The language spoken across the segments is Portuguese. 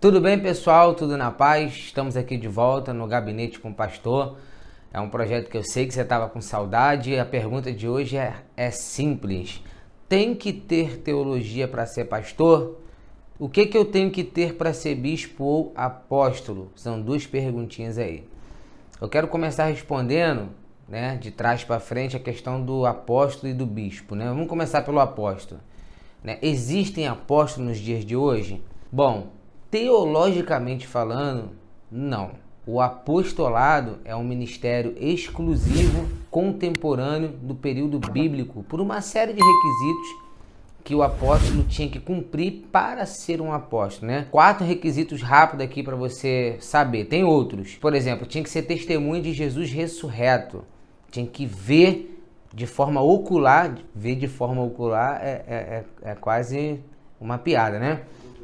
Tudo bem, pessoal? Tudo na paz? Estamos aqui de volta no Gabinete com o Pastor. É um projeto que eu sei que você estava com saudade. A pergunta de hoje é simples. Tem que ter teologia para ser pastor? O que eu tenho que ter para ser bispo ou apóstolo? São duas perguntinhas aí. Eu quero começar respondendo, de trás para frente, a questão do apóstolo e do bispo. Vamos começar pelo apóstolo. Existem apóstolos nos dias de hoje? Bom, teologicamente falando, não. O apostolado é um ministério exclusivo, contemporâneo do período bíblico, por uma série de requisitos que o apóstolo tinha que cumprir para ser um apóstolo, 4 requisitos rápidos aqui para você saber. Tem outros. Por exemplo, tinha que ser testemunha de Jesus ressurreto. Tinha que ver de forma ocular. Ver de forma ocular é quase uma piada,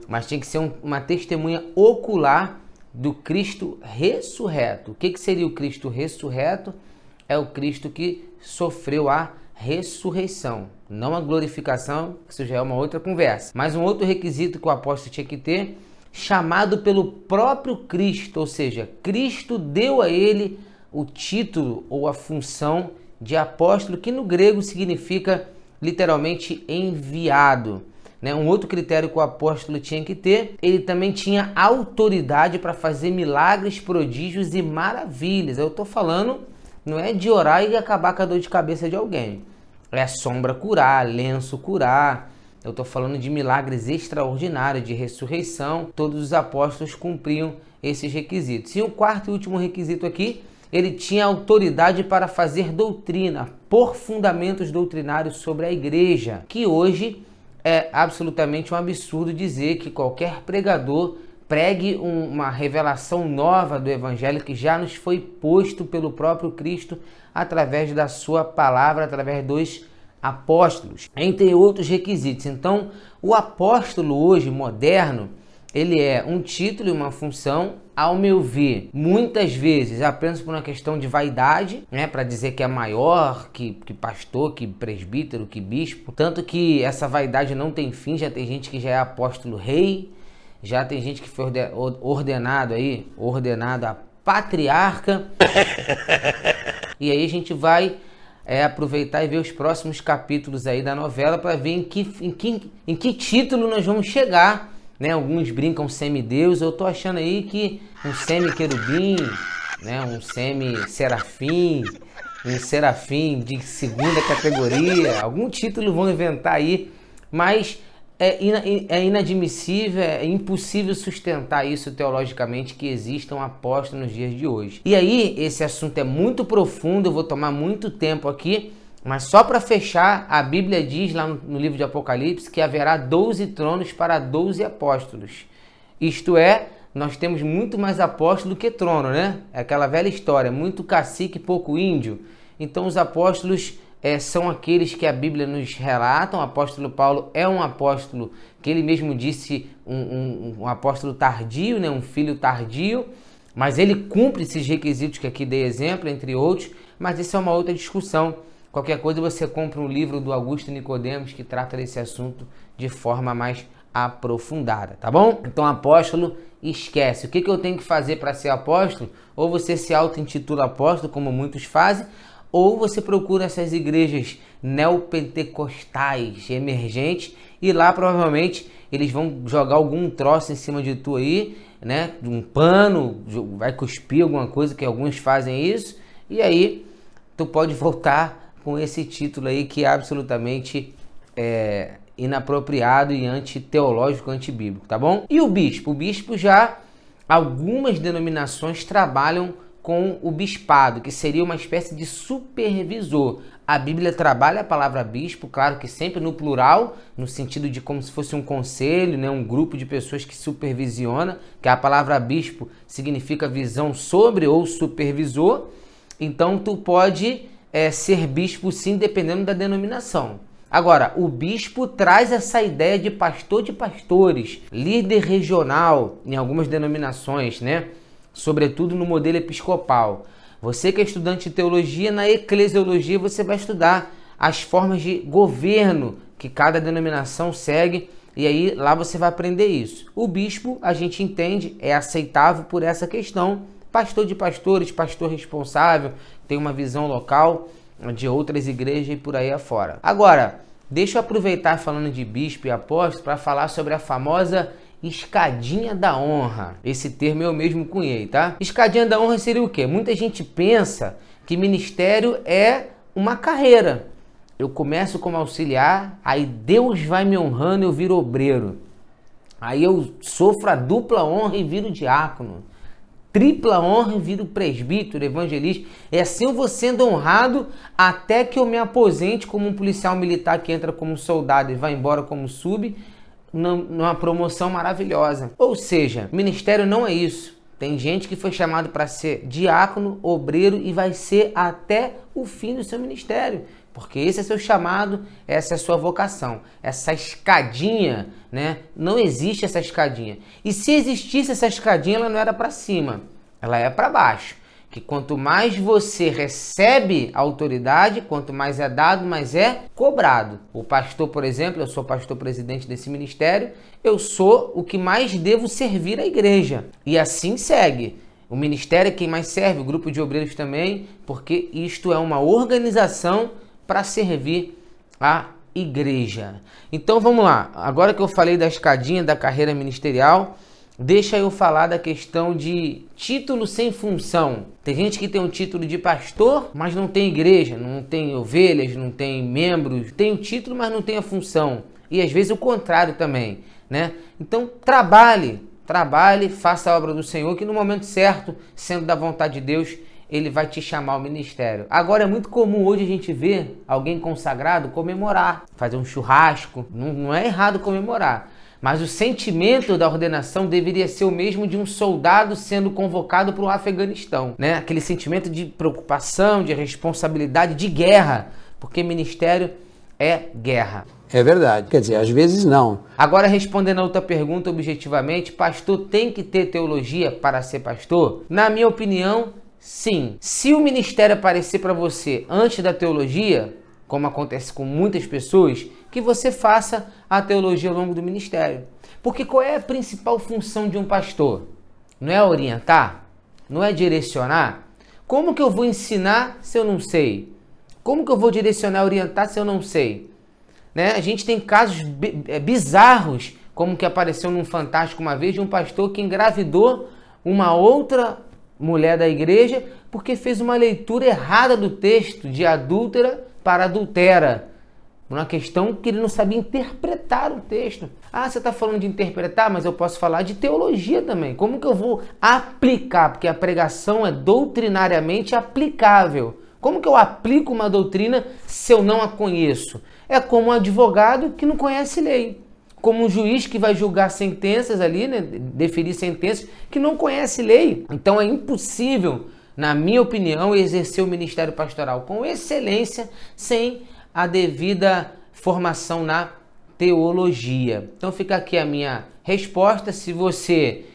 Mas tinha que ser uma testemunha ocular do Cristo ressurreto. O que seria o Cristo ressurreto? É o Cristo que sofreu a ressurreição, não a glorificação, que isso já é uma outra conversa. Mas um outro requisito que o apóstolo tinha que ter, chamado pelo próprio Cristo, ou seja, Cristo deu a ele o título ou a função de apóstolo, que no grego significa literalmente enviado. Um outro critério que o apóstolo tinha que ter, ele também tinha autoridade para fazer milagres, prodígios e maravilhas. Eu estou falando, não é de orar e acabar com a dor de cabeça de alguém. É sombra curar, lenço curar. Eu estou falando de milagres extraordinários, de ressurreição. Todos os apóstolos cumpriam esses requisitos. E o quarto e último requisito aqui, ele tinha autoridade para fazer doutrina, por fundamentos doutrinários sobre a igreja, que hoje é absolutamente um absurdo dizer que qualquer pregador pregue uma revelação nova do Evangelho que já nos foi posto pelo próprio Cristo através da sua palavra, através dos apóstolos, entre outros requisitos. Então, o apóstolo hoje, moderno, ele é um título e uma função, ao meu ver, muitas vezes apenas por uma questão de vaidade, para dizer que é maior que pastor, que presbítero, que bispo. Tanto que essa vaidade não tem fim, já tem gente que já é apóstolo rei, já tem gente que foi ordenado a patriarca. E aí a gente vai aproveitar e ver os próximos capítulos aí da novela para ver em que título nós vamos chegar. Alguns brincam semideus, eu tô achando aí que um semi-querubim, um semi-serafim, um serafim de segunda categoria, algum título vão inventar aí, mas é inadmissível, é impossível sustentar isso teologicamente, que existam apóstolos nos dias de hoje. E aí, esse assunto é muito profundo, eu vou tomar muito tempo aqui, mas só para fechar, a Bíblia diz lá no livro de Apocalipse que haverá 12 tronos para 12 apóstolos. Isto é, nós temos muito mais apóstolo que trono, É aquela velha história, muito cacique, pouco índio. Então os apóstolos são aqueles que a Bíblia nos relata. O apóstolo Paulo é um apóstolo que ele mesmo disse, um apóstolo tardio, um filho tardio, mas ele cumpre esses requisitos que aqui dei exemplo, entre outros, mas isso é uma outra discussão. Qualquer coisa você compra um livro do Augusto Nicodemos que trata desse assunto de forma mais aprofundada, tá bom? Então apóstolo, esquece. O que eu tenho que fazer para ser apóstolo? Ou você se auto-intitula apóstolo, como muitos fazem, ou você procura essas igrejas neopentecostais emergentes e lá provavelmente eles vão jogar algum troço em cima de tu aí, um pano, vai cuspir alguma coisa, que alguns fazem isso, e aí tu pode voltar com esse título aí que é absolutamente inapropriado e antiteológico, antibíblico, tá bom? E o bispo? O bispo já, algumas denominações trabalham com o bispado, que seria uma espécie de supervisor. A Bíblia trabalha a palavra bispo, claro que sempre no plural, no sentido de como se fosse um conselho, um grupo de pessoas que supervisiona, que a palavra bispo significa visão sobre ou supervisor. Então tu pode ser bispo sim, dependendo da denominação. Agora, o bispo traz essa ideia de pastor de pastores, líder regional em algumas denominações, Sobretudo no modelo episcopal. Você que é estudante de teologia, na eclesiologia você vai estudar as formas de governo que cada denominação segue E aí lá você vai aprender isso. O bispo, a gente entende, é aceitável por essa questão. Pastor de pastores, pastor responsável, tem uma visão local de outras igrejas e por aí afora. Agora, deixa eu aproveitar falando de bispo e apóstolo para falar sobre a famosa escadinha da honra. Esse termo eu mesmo cunhei, tá? Escadinha da honra seria o quê? Muita gente pensa que ministério é uma carreira. Eu começo como auxiliar, aí Deus vai me honrando e eu viro obreiro. Aí eu sofro a dupla honra e viro diácono. Tripla honra e viro presbítero, evangelista. É assim eu vou sendo honrado até que eu me aposente como um policial militar que entra como soldado e vai embora como sub, numa promoção maravilhosa. Ou seja, ministério não é isso. Tem gente que foi chamado para ser diácono, obreiro e vai ser até o fim do seu ministério. Porque esse é seu chamado, essa é a sua vocação. Essa escadinha, né? Não existe essa escadinha. E se existisse essa escadinha, ela não era para cima, ela é para baixo. Que quanto mais você recebe autoridade, quanto mais é dado, mais é cobrado. O pastor, por exemplo, eu sou pastor presidente desse ministério, eu sou o que mais devo servir à igreja. E assim segue. O ministério é quem mais serve, o grupo de obreiros também, porque isto é uma organização para servir a igreja. Então vamos lá, agora que eu falei da escadinha da carreira ministerial, deixa eu falar da questão de título sem função. Tem gente que tem um título de pastor, mas não tem igreja, não tem ovelhas, não tem membros, tem o título, mas não tem a função. E às vezes o contrário também, né? Então trabalhe, faça a obra do Senhor, que no momento certo, sendo da vontade de Deus, Ele vai te chamar ao ministério. Agora é muito comum hoje a gente ver alguém consagrado comemorar, fazer um churrasco. Não é errado comemorar, mas o sentimento da ordenação deveria ser o mesmo de um soldado sendo convocado para o Afeganistão, né? Aquele sentimento de preocupação, de responsabilidade, de guerra, porque ministério é guerra. É verdade, quer dizer, às vezes não. Agora, respondendo a outra pergunta objetivamente, pastor tem que ter teologia para ser pastor? Na minha opinião, sim. Se o ministério aparecer para você antes da teologia, como acontece com muitas pessoas, que você faça a teologia ao longo do ministério. Porque qual é a principal função de um pastor? Não é orientar? Não é direcionar? Como que eu vou ensinar se eu não sei? Como que eu vou direcionar, orientar se eu não sei? Né? A gente tem casos bizarros, como que apareceu num Fantástico uma vez, de um pastor que engravidou uma outra mulher da igreja porque fez uma leitura errada do texto, de adúltera para adultera. Uma questão que ele não sabia interpretar o texto. Ah, você está falando de interpretar, mas eu posso falar de teologia também. Como que eu vou aplicar? Porque a pregação é doutrinariamente aplicável. Como que eu aplico uma doutrina se eu não a conheço? É como um advogado que não conhece lei. Como um juiz que vai julgar sentenças ali, né, deferir sentenças, que não conhece lei. Então é impossível, na minha opinião, exercer o ministério pastoral com excelência sem a devida formação na teologia. Então fica aqui a minha resposta. Se você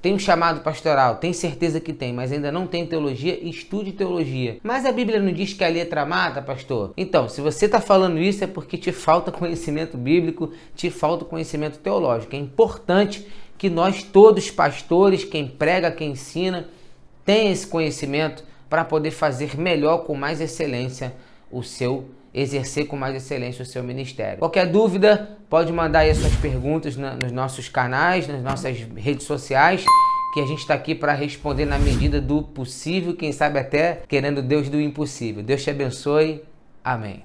tem um chamado pastoral, tem certeza que tem, mas ainda não tem teologia, estude teologia. Mas a Bíblia não diz que a letra mata, pastor? Então, se você está falando isso é porque te falta conhecimento bíblico, te falta conhecimento teológico. É importante que nós todos, pastores, quem prega, quem ensina, tenha esse conhecimento para poder fazer melhor, com mais excelência, exercer com mais excelência o seu ministério. Qualquer dúvida, pode mandar aí as suas perguntas nos nossos canais, nas nossas redes sociais, que a gente está aqui para responder na medida do possível, quem sabe até querendo Deus do impossível. Deus te abençoe. Amém.